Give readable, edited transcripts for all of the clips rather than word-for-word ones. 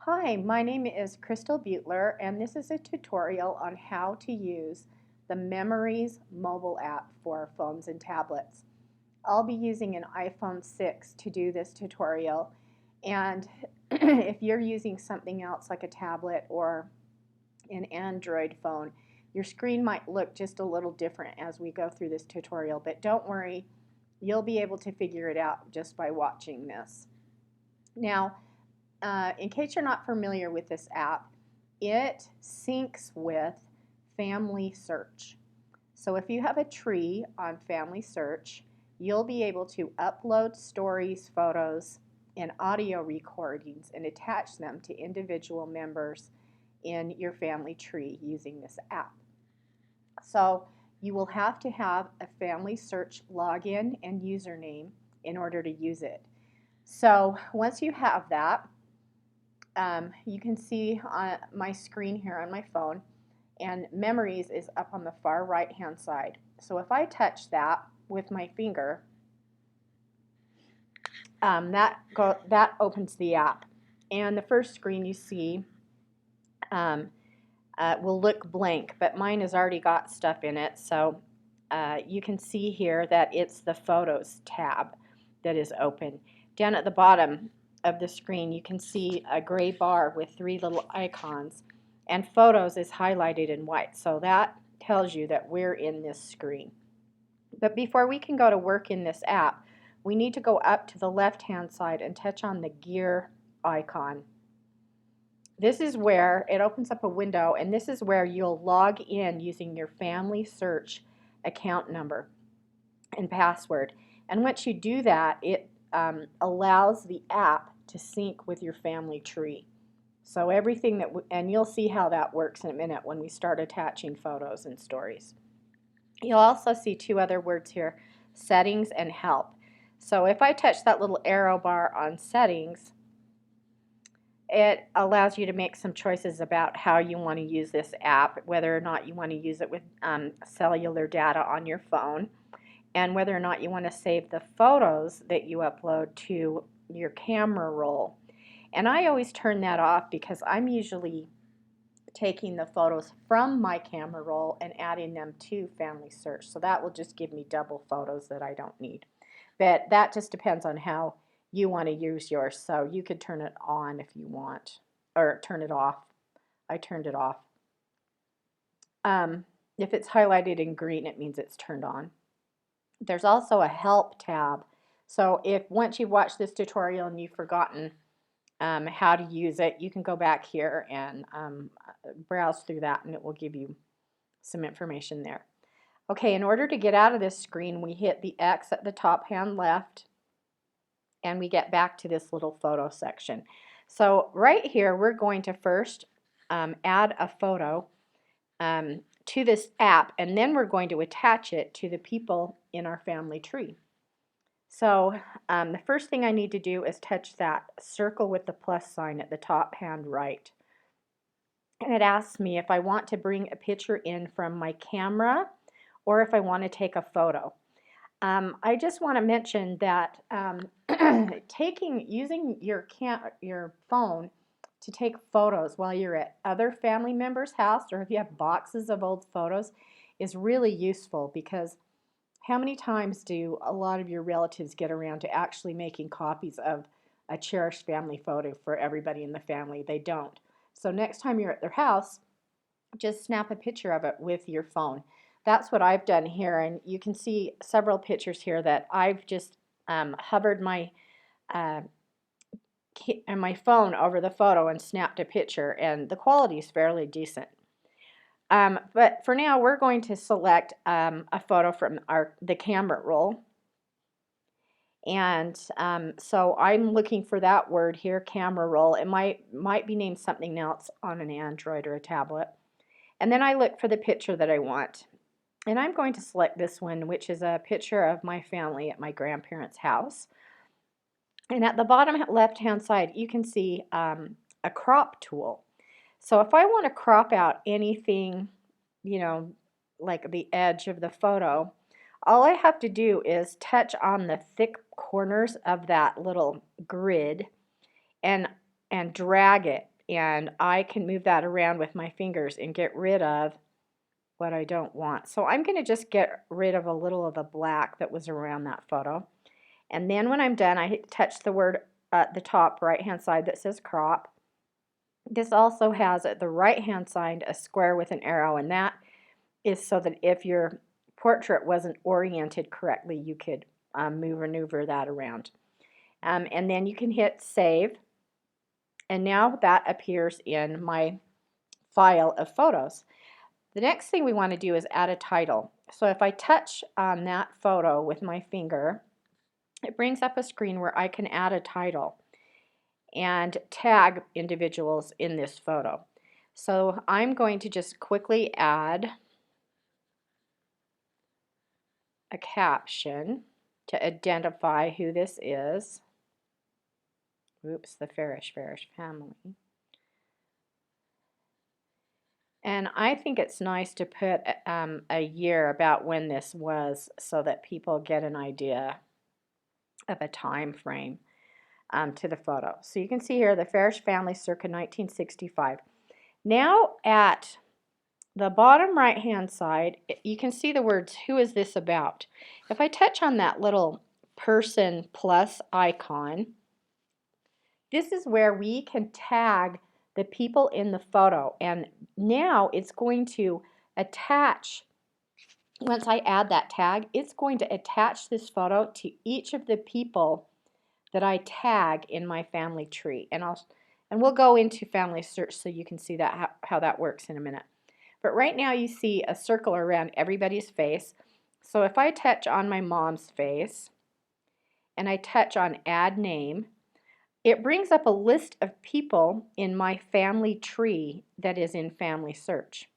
Hi, my name is Crystal Butler, and this is a tutorial on how to use the Memories mobile app for phones and tablets. I'll be using an iPhone 6 to do this tutorial, and if you're using something else like a tablet or an Android phone, your screen might look just a little different as we go through this tutorial, but don't worry, you'll be able to figure it out just by watching this. Now, in case you're not familiar with this app, it syncs with Family Search. So if you have a tree on Family Search, you'll be able to upload stories, photos, and audio recordings and attach them to individual members in your family tree using this app. So you will have to have a Family Search login and username in order to use it. So once you have that, you can see on my screen here on my phone, and Memories is up on the far right hand side. So if I touch that with my finger, that opens the app, and the first screen you see will look blank, but mine has already got stuff in it. So you can see here that it's the Photos tab that is open. Down at the bottom of the screen, you can see a gray bar with three little icons, and Photos is highlighted in white. So that tells you that we're in this screen. But before we can go to work in this app, we need to go up to the left-hand side and touch on the gear icon. This is where it opens up a window, and this is where you'll log in using your Family Search account number and password. And once you do that, it allows the app to sync with your family tree. So everything that, and you'll see how that works in a minute when we start attaching photos and stories. You'll also see two other words here, Settings and Help. So if I touch that little arrow bar on Settings, it allows you to make some choices about how you want to use this app, whether or not you want to use it with cellular data on your phone, and whether or not you want to save the photos that you upload to your camera roll. And I always turn that off because I'm usually taking the photos from my camera roll and adding them to Family Search. So that will just give me double photos that I don't need. But that just depends on how you want to use yours. So you could turn it on if you want, or turn it off. I turned it off. If it's highlighted in green, it means it's turned on. There's also a Help tab. So if once you've watched this tutorial and you've forgotten how to use it, you can go back here and browse through that, and it will give you some information there. Okay, in order to get out of this screen, we hit the X at the top hand left, and we get back to this little photo section. So right here, we're going to first add a photo to this app, and then we're going to attach it to the people in our family tree. So the first thing I need to do is touch that circle with the plus sign at the top hand right. And it asks me if I want to bring a picture in from my camera or if I want to take a photo. I just want to mention that using your phone to take photos while you're at other family members' house, or if you have boxes of old photos, is really useful, because how many times do a lot of your relatives get around to actually making copies of a cherished family photo for everybody in the family? They don't. So next time you're at their house, just snap a picture of it with your phone. That's what I've done here, and you can see several pictures here that I've just hovered my phone over the photo and snapped a picture, and the quality is fairly decent. But for now, we're going to select a photo from the camera roll. And so I'm looking for that word here, camera roll. It might be named something else on an Android or a tablet. And then I look for the picture that I want. And I'm going to select this one, which is a picture of my family at my grandparents' house. And at the bottom left-hand side, you can see a crop tool. So if I want to crop out anything, like the edge of the photo, all I have to do is touch on the thick corners of that little grid and drag it and I can move that around with my fingers and get rid of what I don't want. So I'm going to just get rid of a little of the black that was around that photo. And then when I'm done, I touch the word at the top right hand side that says crop. This also has at the right hand side a square with an arrow, and that is so that if your portrait wasn't oriented correctly, you could maneuver that around. And then you can hit save, and now that appears in my file of photos. The next thing we want to do is add a title. So if I touch on that photo with my finger, it brings up a screen where I can add a title and tag individuals in this photo. So I'm going to just quickly add a caption to identify who this is. Oops, the Farish family. And I think it's nice to put a year about when this was so that people get an idea of a time frame to the photo. So you can see here the Farish family circa 1965. Now at the bottom right hand side, you can see the words, who is this about? If I touch on that little person plus icon, this is where we can tag the people in the photo, and now it's going to attach, once I add that tag, it's going to attach this photo to each of the people that I tag in my family tree. And we'll go into family search so you can see that how that works in a minute. But right now you see a circle around everybody's face. So if I touch on my mom's face and I touch on add name, it brings up a list of people in my family tree that is in family search,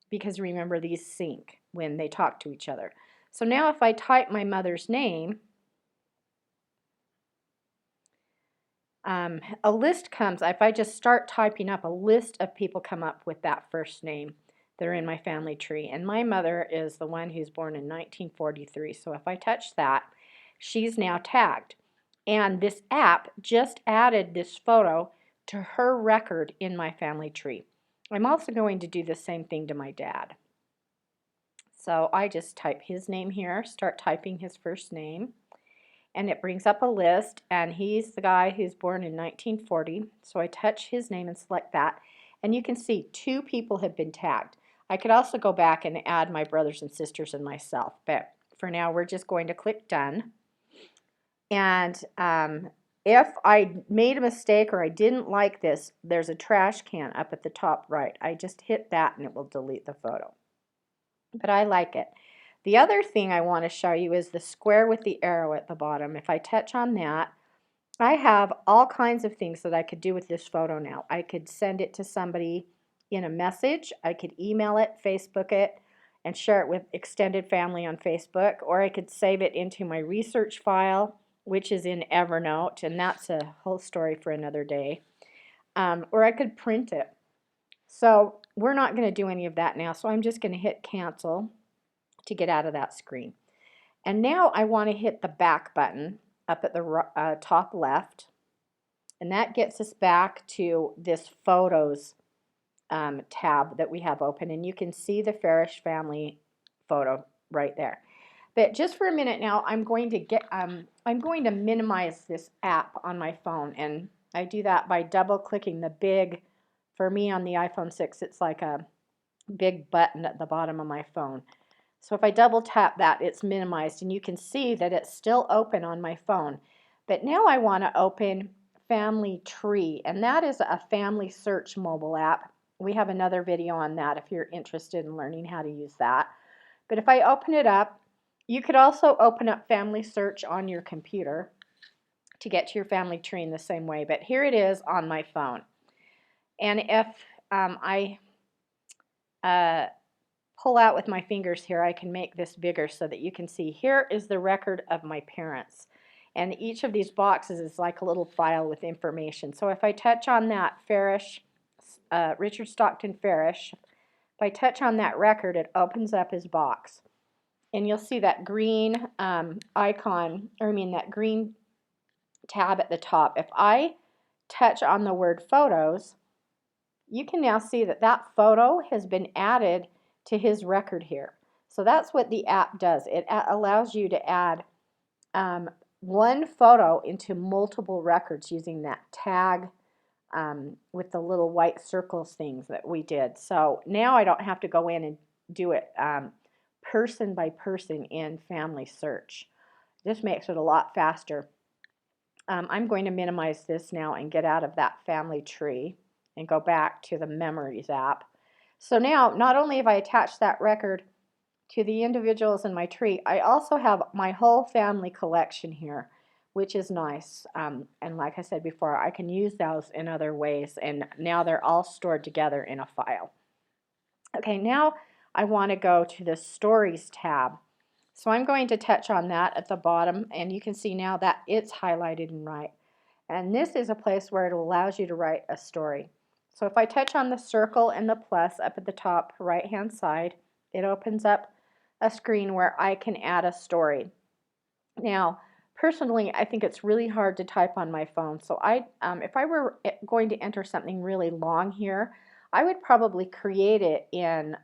because remember, these sync when they talk to each other. So now if I type my mother's name, a list comes. If I just start typing up, a list of people come up with that first name that are in my family tree. And my mother is the one who's born in 1943. So if I touch that, she's now tagged. And this app just added this photo to her record in my family tree. I'm also going to do the same thing to my dad. So I just type his name here, start typing his first name, and it brings up a list, and he's the guy who's born in 1940. So I touch his name and select that, and you can see 2 people have been tagged. I could also go back and add my brothers and sisters and myself, but for now we're just going to click done. And if I made a mistake or I didn't like this, there's a trash can up at the top right. I just hit that and it will delete the photo. But I like it. The other thing I want to show you is the square with the arrow at the bottom. If I touch on that, I have all kinds of things that I could do with this photo now. I could send it to somebody in a message. I could email it, Facebook it, and share it with extended family on Facebook. Or I could save it into my research file, which is in Evernote, and that's a whole story for another day. Or I could print it. So we're not going to do any of that now, so I'm just going to hit cancel to get out of that screen. And now I want to hit the back button up at the top left, and that gets us back to this photos tab that we have open, and you can see the Farish family photo right there. But just for a minute now, I'm going to minimize this app on my phone, and I do that by double clicking the big, for me on the iPhone 6, it's like a big button at the bottom of my phone. So if I double tap that, it's minimized, and you can see that it's still open on my phone. But now I want to open Family Tree, and that is a family search mobile app. We have another video on that if you're interested in learning how to use that. But if I open it up, you could also open up Family Search on your computer to get to your family tree in the same way. But here it is on my phone. And if I pull out with my fingers here, I can make this bigger so that you can see here is the record of my parents. And each of these boxes is like a little file with information. So if I touch on that Farish, Richard Stockton Farish, if I touch on that record, it opens up his box. And you'll see that green icon, or I mean that green tab at the top. If I touch on the word photos, you can now see that that photo has been added to his record here. So that's what the app does. It allows you to add one photo into multiple records using that tag with the little white circles things that we did. So now I don't have to go in and do it person by person in Family Search. This makes it a lot faster. I'm going to minimize this now and get out of that family tree and go back to the Memories app. So now, not only have I attached that record to the individuals in my tree, I also have my whole family collection here, which is nice. And like I said before, I can use those in other ways, and now they're all stored together in a file. Okay, now I want to go to the Stories tab. So I'm going to touch on that at the bottom, and you can see now that it's highlighted in white. And this is a place where it allows you to write a story. So if I touch on the circle and the plus up at the top right hand side, it opens up a screen where I can add a story. Now, personally, I think it's really hard to type on my phone. So if I were going to enter something really long here, I would probably create it in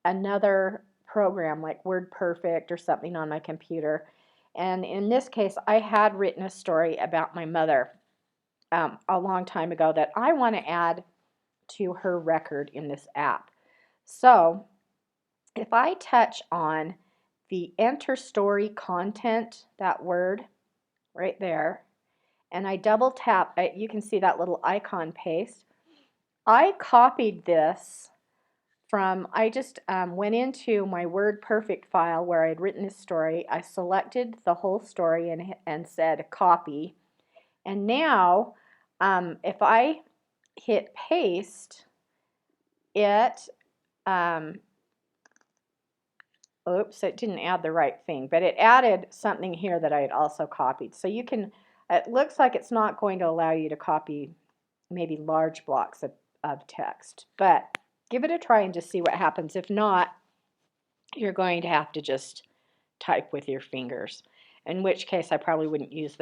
another program like WordPerfect or something on my computer. And in this case, I had written a story about my mother a long time ago that I want to add to her record in this app. So if I touch on the Enter Story Content, that word right there, and I double tap, you can see that little icon paste. I copied this from, I just went into my WordPerfect file where I had written this story. I selected the whole story and said copy. And now, if I hit paste, it, oops, it didn't add the right thing, but it added something here that I had also copied. So you can, it looks like it's not going to allow you to copy maybe large blocks of text, but give it a try and just see what happens. If not, you're going to have to just type with your fingers, in which case I probably wouldn't use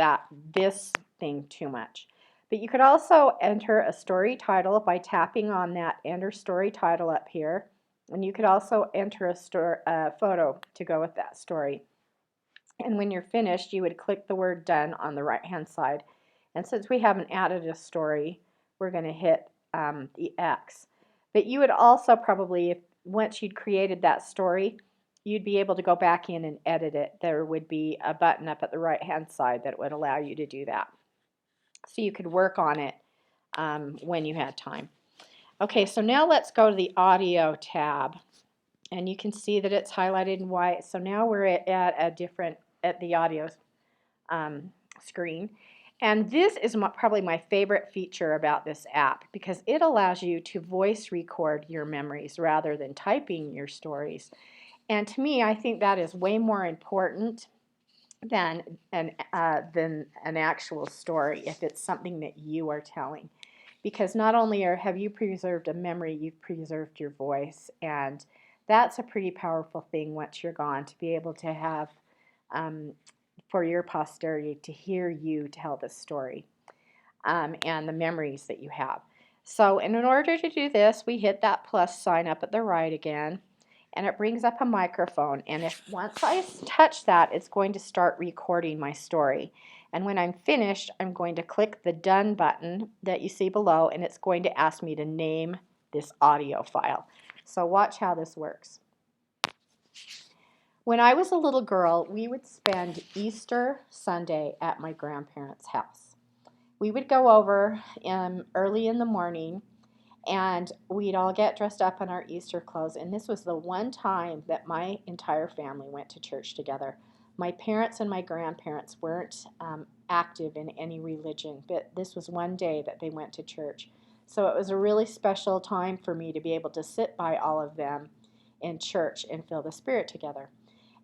this thing too much. But you could also enter a story title by tapping on that Enter Story Title up here, and you could also enter a photo to go with that story. And when you're finished, you would click the word Done on the right hand side. And since we haven't added a story, we're going to hit the X. But you would also probably, once you'd created that story, you'd be able to go back in and edit it. There would be a button up at the right hand side that would allow you to do that. So you could work on it when you had time. Okay, so now let's go to the Audio tab. And you can see that it's highlighted in white. So now we're at the audio screen. And this is probably my favorite feature about this app because it allows you to voice record your memories rather than typing your stories. And to me, I think that is way more important than an actual story if it's something that you are telling. Because not only have you preserved a memory, you've preserved your voice. And that's a pretty powerful thing once you're gone, to be able to have for your posterity to hear you tell the story and the memories that you have. So in order to do this, we hit that plus sign up at the right again, and it brings up a microphone. And once I touch that, it's going to start recording my story. And when I'm finished, I'm going to click the Done button that you see below, and it's going to ask me to name this audio file. So watch how this works. When I was a little girl, we would spend Easter Sunday at my grandparents' house. We would go over early in the morning, and we'd all get dressed up in our Easter clothes. And this was the one time that my entire family went to church together. My parents and my grandparents weren't active in any religion, but this was one day that they went to church. So it was a really special time for me to be able to sit by all of them in church and feel the Spirit together.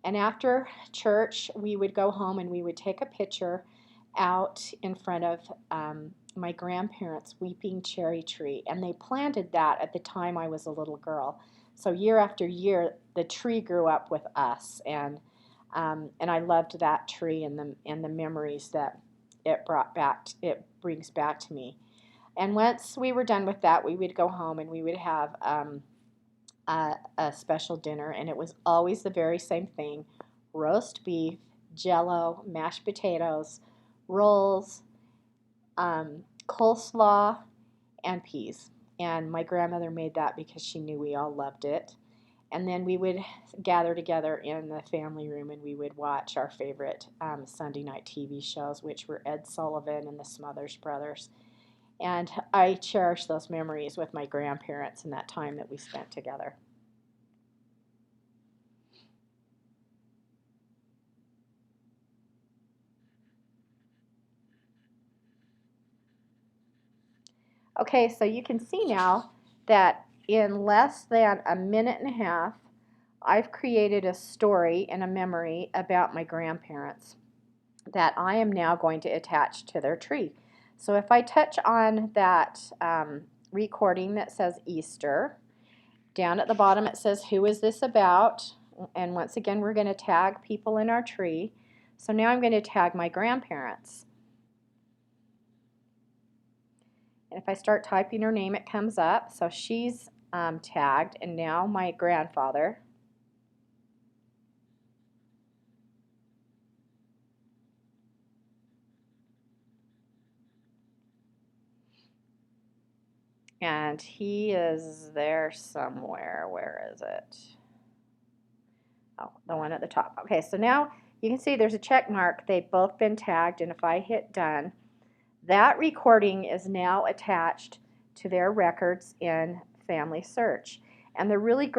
And after church, we would go home and we would take a picture out in front of my grandparents' weeping cherry tree. And they planted that at the time I was a little girl. So year after year, the tree grew up with us. And I loved that tree and the memories that it brings back to me. And once we were done with that, we would go home and we would have a special dinner, and it was always the very same thing: roast beef, jello, mashed potatoes, rolls, coleslaw, and peas. And my grandmother made that because she knew we all loved it. And then we would gather together in the family room and we would watch our favorite Sunday night TV shows, which were Ed Sullivan and the Smothers Brothers. And I cherish those memories with my grandparents and that time that we spent together. Okay, so you can see now that in less than a minute and a half, I've created a story and a memory about my grandparents that I am now going to attach to their tree. So if I touch on that recording that says Easter, down at the bottom it says, who is this about? And once again, we're going to tag people in our tree. So now I'm going to tag my grandparents. And if I start typing her name, it comes up. So she's tagged, and now my grandfather. And he is there somewhere. Where is it? Oh, the one at the top. Okay, so now you can see there's a check mark. They've both been tagged, and if I hit done, that recording is now attached to their records in Family Search. And the really great